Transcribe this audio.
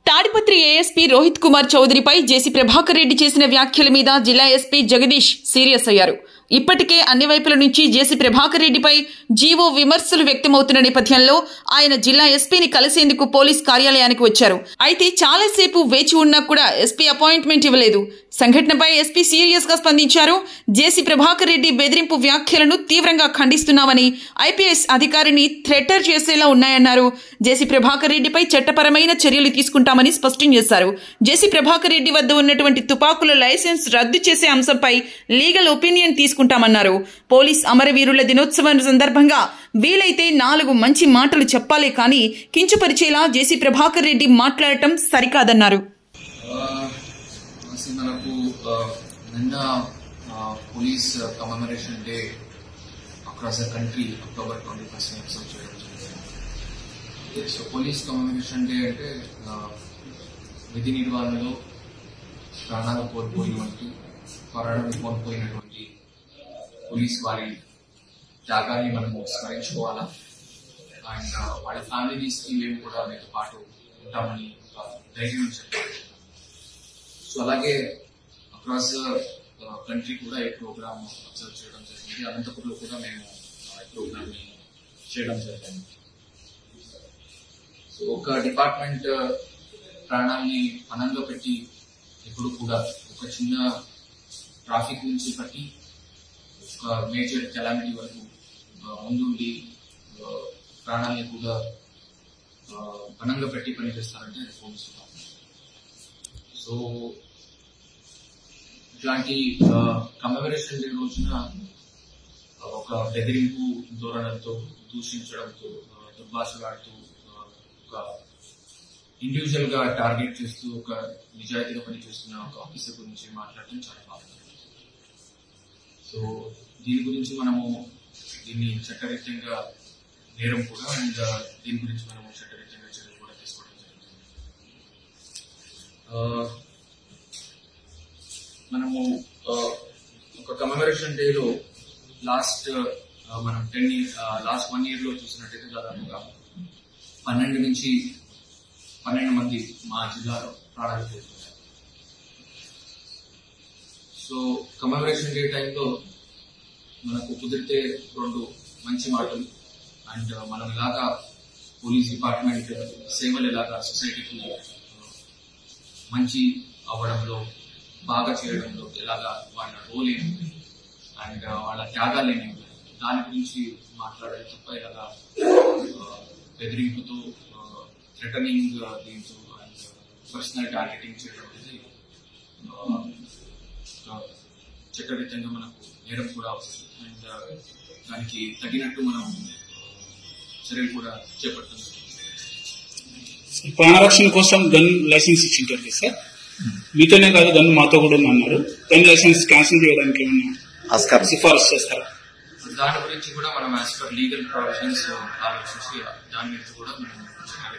Tadipatri ASP Rohit Kumar చౌదరిపై జేసీ ప్రభాకర్ రెడ్డి చేసిన వ్యాఖ్యల మీద జిల్లా ఎస్పీ జగదీష్ సీరియస్ అయ్యారు. ఇప్పటికే అన్ని వైపుల నుంచి జేసీ ప్రభాకర్ రెడ్డిపై జీవో విమర్శలు వ్యక్తమవుతున్న నేపథ్యంలో ఆయన జిల్లా ఎస్పీని కలిసేందుకు పోలీస్ కార్యాలయానికి వచ్చారు. అయితే చాలాసేపు వేచి ఉన్నా కూడా ఎస్పీ అపాయింట్మెంట్ ఇవ్వలేదు. సంఘటనపై ఎస్పీ సీరియస్ గా స్పందించారు. జేసీ ప్రభాకర్ రెడ్డి బెదిరింపు వ్యాఖ్యలను తీవ్రంగా ఖండిస్తున్నామని, ఐపీఎస్ అధికారిని థ్రెటర్ చేసేలా ఉన్నాయన్నారు. జేసీ ప్రభాకర్ రెడ్డిపై చట్టపరమైన చర్యలు తీసుకుంటామని స్పష్టం చేశారు. జేసీ ప్రభాకర్ రెడ్డి వద్ద ఉన్నటువంటి తుపాకుల లైసెన్స్ రద్దు చేసే అంశంపై లీగల్ ఒపీనియన్ తీసుకుంటామన్నారు. పోలీస్ అమరవీరుల దినోత్సవం సందర్భంగా వీలైతే 4 మంచి మాటలు చెప్పాలే కానీ కించపరిచేలా జేసీ ప్రభాకర్ రెడ్డి మాట్లాడటం సరికాదన్నారు. మనకు నిన్న police commemoration day across the country October 21st episode చేయడం జరిగింది. సో పోలీస్ కమెమరేషన్ డే అంటే విధి నిర్వహణలో ప్రాణాలు కోల్పోయినటువంటి పోలీస్ వారి త్యాగాన్ని మనము స్మరించుకోవాలా. అండ్ వాళ్ళ ఫ్యామిలీస్కి మేము కూడా మీతో పాటు ఉంటామని ధైర్యం చెప్పాలి. సో అలాగే అక్రాస్ కంట్రీ కూడా ఈ ప్రోగ్రామ్ అబ్జర్వ్ చేయడం జరిగింది. అనంతపురంలో కూడా మేము ఈ ప్రోగ్రామ్ ని చేయడం జరిగింది. సో ఒక డిపార్ట్మెంట్ ప్రాణాన్ని పనంగా పెట్టి ఎప్పుడు కూడా ఒక చిన్న ట్రాఫిక్ నుంచి బట్టి ఒక మేజర్ కెలామిటీ వరకు ముందుండి ప్రాణాన్ని కూడా పనంగా పెట్టి పనిచేస్తారంటే అది పోలీసు. సో ఇట్లాంటి కమెమరేషన్ డే రోజున ఒక బెదిరింపు ధోరణులతో, దూషించడంతో, దుర్భాషలాడుతూ, ఒక ఇండివిజువల్ గా టార్గెట్ చేస్తూ ఒక నిజాయితీగా పనిచేస్తున్న ఒక ఆఫీసర్ గురించి మాట్లాడటం చాలా బాగుంది. సో దీని గురించి మనము దీన్ని చట్టరీత్యంగా నేరం కూడా, అండ్ దీని గురించి మనము చట్టరీత్యంగా చర్యలు కూడా తీసుకోవడం జరిగింది. మనము ఒక కమెమరేషన్ డేలో లాస్ట్ 1 year లో చూసినట్టయితే దాదాపుగా 12 నుంచి 12 మంది మా జిల్లాలో ప్రాణాలు కోల్పోయారు. సో కమెమరేషన్ డే టైంలో మనకు కుదిరితే 2 మంచి మాటలు, అండ్ మనం ఎలాగా పోలీస్ డిపార్ట్మెంట్ సేవలు ఎలాగా సొసైటీకి మంచి అవ్వడంలో, బాగా చేయడంలో ఎలాగా వాళ్ళ రోల్ ఏమి అండ్ వాళ్ళ త్యాగాలు ఏమి, దాని గురించి మాట్లాడాలి తప్ప ఇలాగా బెదిరింపుతో, థ్రెటనింగ్ దీంతో అండ్ పర్సనల్ టార్గెటింగ్ చేయడం అనేది చట్టరీత్యంగా మనకు నేరం కూడా అవుతుంది. అండ్ దానికి తగినట్టు మనం చర్యలు కూడా చేపడుతుంది. ప్రాణరక్షణ కోసం గన్ లైసెన్స్ ఇచ్చింటారు కదా సార్, మీతోనే కాదు గన్ మాతో కూడా అన్నారు. గన్ లైసెన్స్ క్యాన్సిల్ చేయడానికి ఏమన్నా సిఫారసు చేస్తారా? దాని గురించి కూడా మనం యాజ్ పర్ లీగల్ ప్రొవిజన్స్ ఆలోచించి దాని మీద కూడా మనం చేయాలి.